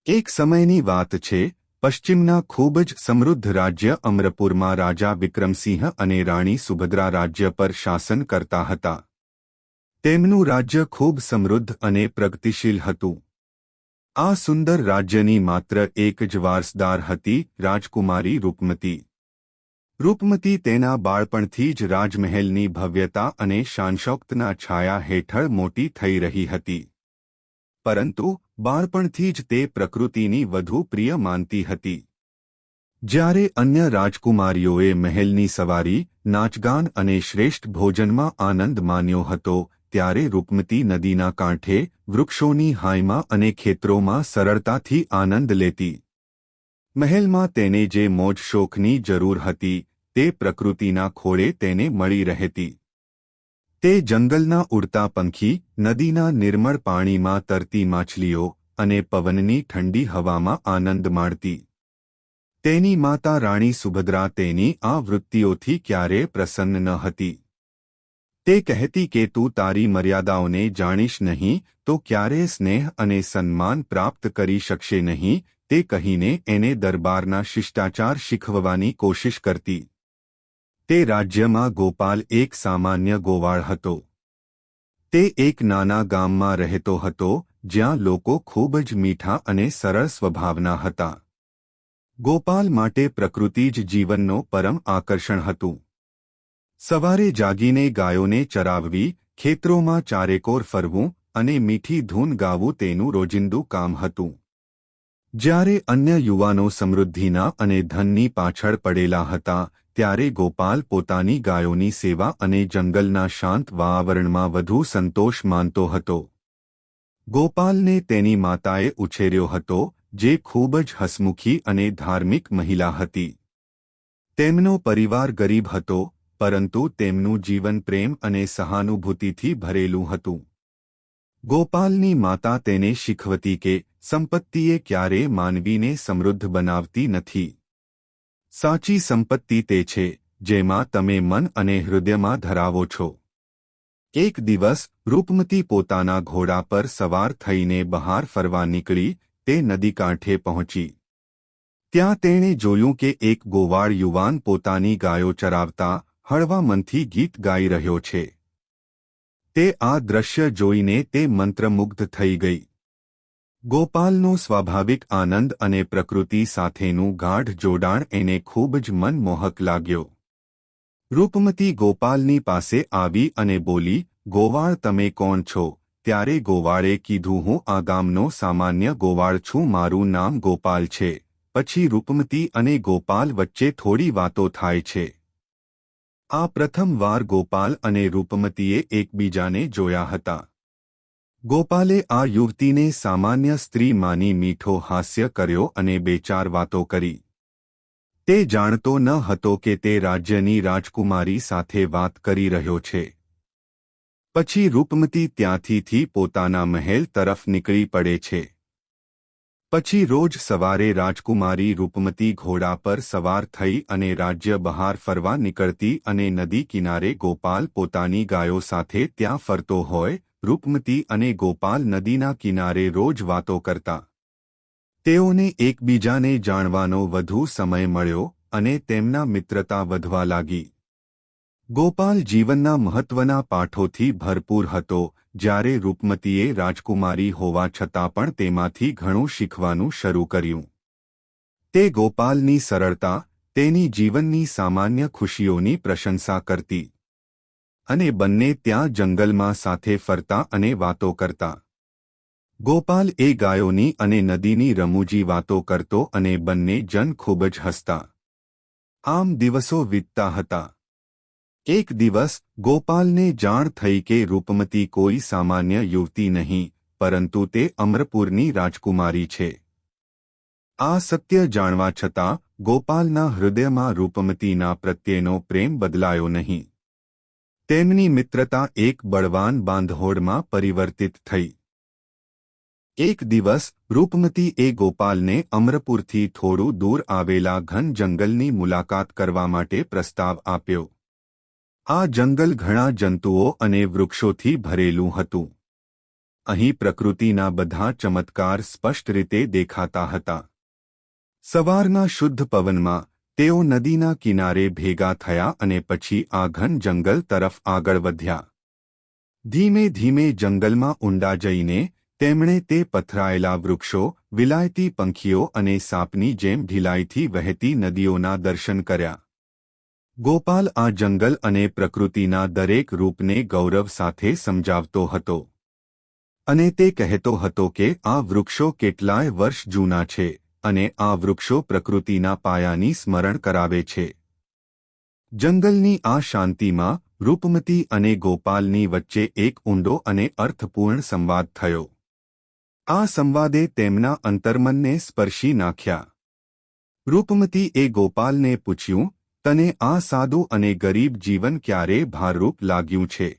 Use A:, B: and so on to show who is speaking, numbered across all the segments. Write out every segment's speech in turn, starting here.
A: એક સમયની વાત છે, પશ્ચિમના ખૂબ જ સમૃદ્ધ રાજ્ય અમરપુરમાં રાજા વિક્રમસિંહ અને રાણી સુભદ્રા રાજ્ય પર શાસન કરતા હતા. તેમનું રાજ્ય ખૂબ સમૃદ્ધ અને પ્રગતિશીલ હતું. આ સુંદર રાજ્યની માત્ર એક જ વારસદાર હતી, રાજકુમારી રૂપમતી. રૂપમતી તેના બાળપણથી જ રાજમહેલની ભવ્યતા અને શાનશૌકતના છાયા હેઠળ મોટી થઈ રહી હતી. પરંતુ બાળપણથી જ તે પ્રકૃતિની વધુ પ્રિય માનતી હતી. જ્યારે અન્ય રાજકુમારીઓએ મહેલની સવારી, નાચગાન અને શ્રેષ્ઠ ભોજનમાં આનંદ માણ્યો હતો, ત્યારે રૂપમતી નદીના કાંઠે, વૃક્ષોની હાઈમાં અને ખેતરોમાં સરળતાથી આનંદ લેતી. મહેલમાં તેને જે મોજ શોખની જરૂર હતી, તે પ્રકૃતિના ખોળે તેને મળી રહેતી. તે જંગલના ઉડતા પંખી, નદીના નિર્મળ પાણીમાં તરતી માછલીઓ અને પવનની ઠંડી હવામાં આનંદ માણતી. તેની માતા રાણી સુભદ્રા તેની આ વૃત્તિઓથી ક્યારેય પ્રસન્ન ન હતી. તે કહેતી કે તું તારી મર્યાદાઓને જાણીશ નહીં તો ક્યારેય સ્નેહ અને સન્માન પ્રાપ્ત કરી શકશે નહીં, તે કહીને એને દરબારના શિષ્ટાચાર શીખવવાની કોશિશ કરતી. તે રાજ્યમાં ગોપાલ એક સામાન્ય ગોવાળ હતો. તે એક નાના ગામમાં રહેતો હતો, જ્યાં લોકો ખૂબ જ મીઠા અને સરળ સ્વભાવના હતા. ગોપાલ માટે પ્રકૃતિ જ જીવનનો પરમ આકર્ષણ હતું. સવારે જાગીને ગાયોને ચરાવવી, ખેતરોમાં ચારેકોર ફરવું અને મીઠી ધૂન ગાવું તેનું રોજિંદું કામ હતું. જ્યારે અન્ય યુવાનો સમૃદ્ધિના અને ધનની પાછળ પડેલા હતા, ત્યારે ગોપાલ પોતાની ગાયોની સેવા અને જંગલના શાંત વાતાવરણમાં વધુ સંતોષ માનતો હતો. ગોપાલને તેની માતાએ ઉછેર્યો હતો, જે ખૂબ જ હસમુખી અને ધાર્મિક મહિલા હતી. તેમનો પરિવાર ગરીબ હતો, પરંતુ તેમનું જીવન પ્રેમ અને સહાનુભૂતિથી ભરેલું હતું. ગોપાલની માતા તેને શીખવતી કે સંપત્તિએ ક્યારેય માનવીને સમૃદ્ધ બનાવતી નથી. સાચી સંપત્તિ તે છે, જેમાં તમે મન અને હૃદયમાં ધરાવો છો. એક દિવસ રૂપમતી પોતાના ઘોડા પર સવાર થઈને બહાર ફરવા નીકળી. તે નદીકાંઠે પહોંચી. ત્યાં તેણે જોયું કે એક ગોવાળ યુવાન પોતાની ગાયો ચરાવતા હળવા મનથી ગીત ગાઈ રહ્યો છે. તે આ દ્રશ્ય જોઈને તે મંત્રમુગ્ધ થઈ ગઈ. ગોપાલનો સ્વાભાવિક આનંદ અને પ્રકૃતિ સાથેનું ગાઢ જોડાણ એને ખૂબ જ મનમોહક લાગ્યો. રૂપમતી ગોપાલની પાસે આવી અને બોલી, ગોવાળ તમે કોણ છો? ત્યારે ગોવાળે કીધું, હું આ ગામનો સામાન્ય ગોવાળ છું, મારું નામ ગોપાલ છે. પછી રૂપમતી અને ગોપાલ વચ્ચે થોડી વાતો થાય છે. આ પ્રથમ વાર ગોપાલ અને રૂપમતીએ એકબીજાને જોયા હતા. ગોપાલે આ યુવતીને સામાન્ય સ્ત્રી માની મીઠો હાસ્ય કર્યો અને બે ચાર વાતો કરી. તે જાણતો ન હતો કે તે રાજ્યની રાજકુમારી સાથે વાત કરી રહ્યો છે. પછી રૂપમતી ત્યાંથી પોતાના મહેલ તરફ નીકળી પડે છે. પછી રોજ સવારે રાજકુમારી રૂપમતી ઘોડા પર સવાર થઈ અને રાજ્ય બહાર ફરવા નીકળતી અને નદી કિનારે ગોપાલ પોતાની ગાયો સાથે ત્યાં ફરતો હોય. રૂપમતી અને ગોપાલ નદીના કિનારે રોજ વાતો કરતા. તેઓને એકબીજાને જાણવાનો વધુ સમય મળ્યો અને તેમના મિત્રતા વધવા લાગી. ગોપાલ જીવનના મહત્વના પાઠોથી ભરપૂર હતો, જ્યારે રૂપમતીએ રાજકુમારી હોવા છતાં પણ તેમાંથી ઘણું શીખવાનું શરૂ કર્યું. તે ગોપાલની સરળતા, તેની જીવનની સામાન્ય ખુશીઓની પ્રશંસા કરતી. અને બંને ત્યાં જંગલમાં સાથે ફરતા અને વાતો કરતા. ગોપાલ એ ગાયોની અને નદીની રમૂજી વાતો કરતો અને બંને જણ ખૂબ જ હસતા. આમ દિવસો વીતતા હતા. એક દિવસ ગોપાલને જાણ થઈ કે રૂપમતી કોઈ સામાન્ય યુવતી નહીં, પરંતુ તે અમરપુરની રાજકુમારી છે. આ સત્ય જાણવા છતાં ગોપાલના હૃદયમાં રૂપમતીના પ્રત્યેનો પ્રેમ બદલાયો નહીં. તેમની મિત્રતા એક બળવાન બાંધહોડમાં પરિવર્તિત થઈ. એક દિવસ રૂપમતી એ ગોપાલને અમરપુરથી થોડું દૂર આવેલા ઘન જંગલની મુલાકાત કરવા માટે પ્રસ્તાવ આપ્યો. આ જંગલ ઘણા જંતુઓ અને વૃક્ષોથી ભરેલું હતું. અહીં પ્રકૃતિના બધા ચમત્કાર સ્પષ્ટ રીતે દેખાતા હતા. સવારના શુદ્ધ પવનમાં તેઓ નદીના કિનારે ભેગા થયા અને પછી આ ઘન જંગલ તરફ આગળ વધ્યા. ધીમે ધીમે જંગલમાં ઊંડા જઈને તેમણે તે પથરાયેલા વૃક્ષો, વિલાયતી પંખીઓ અને સાપની જેમ ઢીલાઈથી વહેતી નદીઓના દર્શન કર્યા. ગોપાલ આ જંગલ અને પ્રકૃતિના દરેક રૂપને ગૌરવ સાથે સમજાવતો હતો. અને તે કહેતો હતો કે આ વૃક્ષો કેટલાય વર્ષ જૂના છે અને આ વૃક્ષો પ્રકૃતિના પાયાની સ્મરણ કરાવે છે. જંગલની આ શાંતિમાં રૂપમતી અને ગોપાલની વચ્ચે એક ઊંડો અને અર્થપૂર્ણ સંવાદ થયો. આ સંવાદે તેમના અંતર્મનને સ્પર્શી નાખ્યા. રૂપમતીએ ગોપાલને પૂછ્યું, તને આ સાદું અને ગરીબ જીવન ક્યારે ભારરૂપ લાગ્યું છે?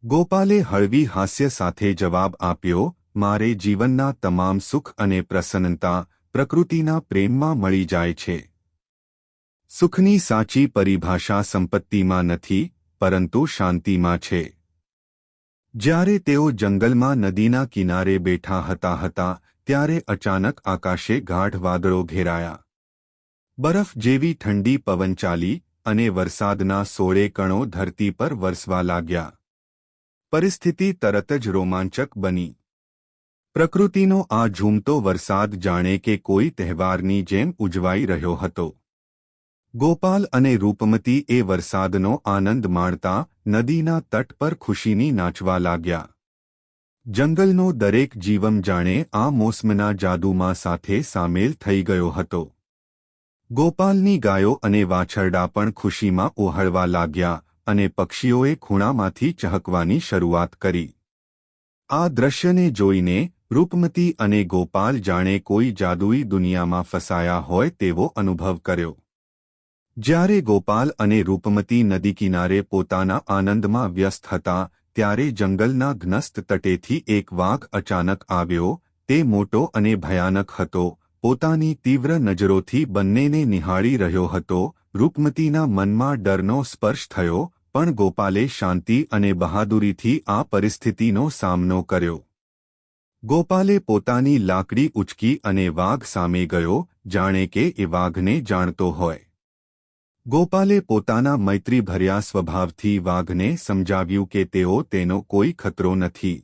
A: ગોપાલે હળવી હાસ્ય સાથે જવાબ આપ્યો, મારે જીવનના તમામ સુખ અને પ્રસન્નતા પ્રકૃતિના પ્રેમમાં મળી જાય છે. સુખની સાચી પરિભાષા સંપત્તિમાં નથી, પરંતુ શાંતિમાં છે. જ્યારે તેઓ જંગલમાં નદીના કિનારે બેઠા હતા ત્યારે અચાનક આકાશે ગાઢ વાદળો ઘેરાયા. બરફ જેવી ઠંડી પવન ચાલી અને વરસાદના સોળે કણો ધરતી પર વરસવા લાગ્યા. પરિસ્થિતિ તરત જ રોમાંચક બની. પ્રકૃતિનો આ ઝૂમતો વરસાદ જાણે કે કોઈ તહેવારની જેમ ઉજવાઈ રહ્યો હતો. ગોપાલ અને રૂપમતી એ વરસાદનો આનંદ માણતા નદીના તટ પર ખુશીની નાચવા લાગ્યા. જંગલનો દરેક જીવમ જાણે આ મોસમના જાદુમાં સાથે સામેલ થઈ ગયો હતો. ગોપાલની ગાયો અને વાછરડા પણ ખુશીમાં ઓહળવા લાગ્યા અને પક્ષીઓએ ખૂણામાંથી ચહકવાની શરૂઆત કરી. આ દ્રશ્યને જોઈને રૂપમતી અને ગોપાલ જાણે કોઈ જાદુઈ દુનિયામાં ફસાયા હોય તેવો અનુભવ કર્યો. જ્યારે ગોપાલ અને રૂપમતી નદી કિનારે પોતાના આનંદમાં વ્યસ્ત હતા ત્યારે જંગલના ઘનસ્ત તટેથી એક વાઘ અચાનક આવ્યો. તે મોટો અને ભયાનક હતો. પોતાની તીવ્ર નજરોથી બંનેને નિહાળી રહ્યો હતો. રૂપમતીના મનમાં ડરનો સ્પર્શ થયો, પણ ગોપાલે શાંતિ અને બહાદુરીથી આ પરિસ્થિતિનો સામનો કર્યો. ગોપાલે પોતાની લાકડી ઉચકી અને વાઘ સામે ગયો, જાણે કે એ વાઘને જાણતો હોય. ગોપાલે પોતાના મૈત્રીભર્યા સ્વભાવથી વાઘને સમજાવ્યું કે તેનો કોઈ ખતરો નથી.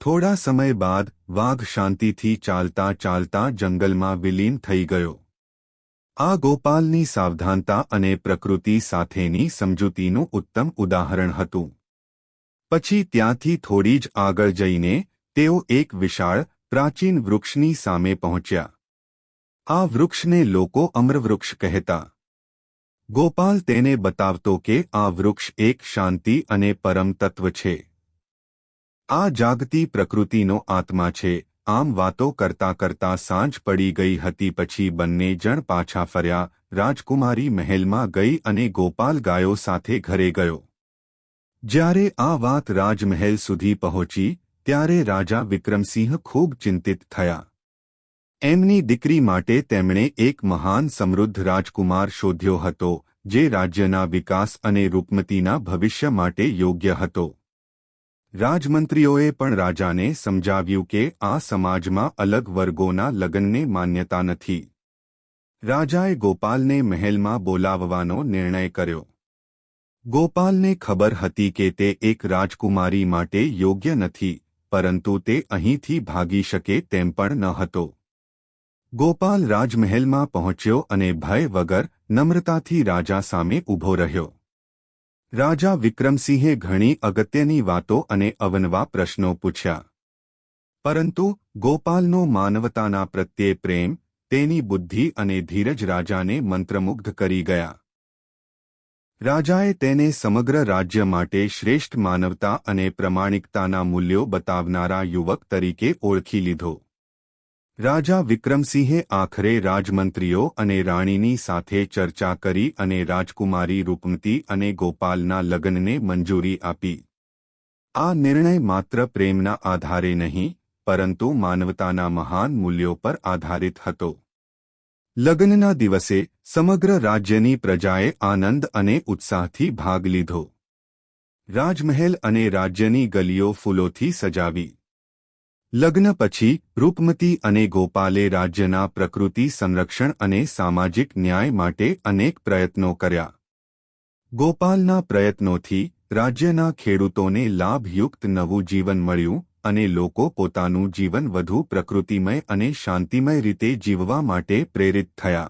A: થોડા સમય બાદ વાઘ શાંતિથી ચાલતા ચાલતા જંગલમાં વિલીન થઈ ગયો. આ ગોપાલની સાવધાનતા અને પ્રકૃતિ સાથેની સમજૂતીનું ઉત્તમ ઉદાહરણ હતું. પછી ત્યાંથી થોડી જ આગળ જઈને તેઓ એક વિશાળ, પ્રાચીન વૃક્ષની સામે પહોંચ્યા. આ વૃક્ષને લોકો અમ્રવૃક્ષ કહેતા. ગોપાલ તેને બતાવતો કે આ વૃક્ષ એક શાંતિ અને પરમ તત્વ છે. આ જાગતી પ્રકૃતિનો આત્મા છે. આમ વાતો કરતા કરતા સાંજ પડી ગઈ હતી. પછી બંને જણ પાછા ફર્યા. રાજકુમારી મહેલમાં ગઈ અને ગોપાલ ગાયો સાથે ઘરે ગયો. જ્યારે આ વાત રાજમહેલ સુધી પહોંચી ત્યારે રાજા વિક્રમસિંહ ખૂબ ચિંતિત થયા. એમની દીકરી માટે તેમણે એક મહાન સમૃદ્ધ રાજકુમાર શોધ્યો હતો, જે રાજ્યના વિકાસ અને રૂપમતીના ભવિષ્ય માટે યોગ્ય હતો. રાજમંત્રીઓએ પણ રાજાને સમજાવ્યું કે આ સમાજમાં અલગ વર્ગોના લગ્નને માન્યતા નથી. રાજાએ ગોપાલને મહેલમાં બોલાવવાનો નિર્ણય કર્યો. ગોપાલને ખબર હતી કે તે એક રાજકુમારી માટે યોગ્ય નથી, પરંતુ તે અહીંથી ભાગી શકે તેમ પણ ન હતો. ગોપાલ રાજમહેલમાં પહોંચ્યો અને ભય વગર નમ્રતાથી રાજા સામે ઊભો રહ્યો. રાજા વિક્રમસિંહે ઘણી અગત્યની વાતો અને અવનવા પ્રશ્નો પૂછ્યા. પરંતુ ગોપાલનો માનવતાના પ્રત્યે પ્રેમ, તેની બુદ્ધિ અને ધીરજ રાજાને મંત્રમુગ્ધ કરી ગયા. રાજાએ તેને સમગ્ર રાજ્ય માટે શ્રેષ્ઠ માનવતા અને પ્રમાણિકતાના મૂલ્યો બતાવનારા યુવક તરીકે ઓળખી લીધો. રાજા વિક્રમસિંહે આખરે રાજમંત્રીઓ અને રાણીની સાથે ચર્ચા કરી અને રાજકુમારી રૂપમતી અને ગોપાલના લગ્નને મંજૂરી આપી. આ નિર્ણય માત્ર પ્રેમના આધારે નહીં, પરંતુ માનવતાના મહાન મૂલ્યો પર આધારિત હતો. લગ્નના દિવસે સમગ્ર રાજ્યની પ્રજાએ આનંદ અને ઉત્સાહથી ભાગ લીધો. રાજમહેલ અને રાજ્યની ગલીઓ ફૂલોથી સજાવી. લગ્ન પછી રૂપમતી અને ગોપાલે રાજ્યના પ્રકૃતિ સંરક્ષણ અને સામાજિક ન્યાય માટે અનેક પ્રયત્નો કર્યા. ગોપાલના પ્રયત્નોથી રાજ્યના ખેડૂતોને લાભયુક્ત નવું જીવન મળ્યું અને લોકો પોતાનું જીવન વધુ પ્રકૃતિમય અને શાંતિમય રીતે જીવવા માટે પ્રેરિત થયા.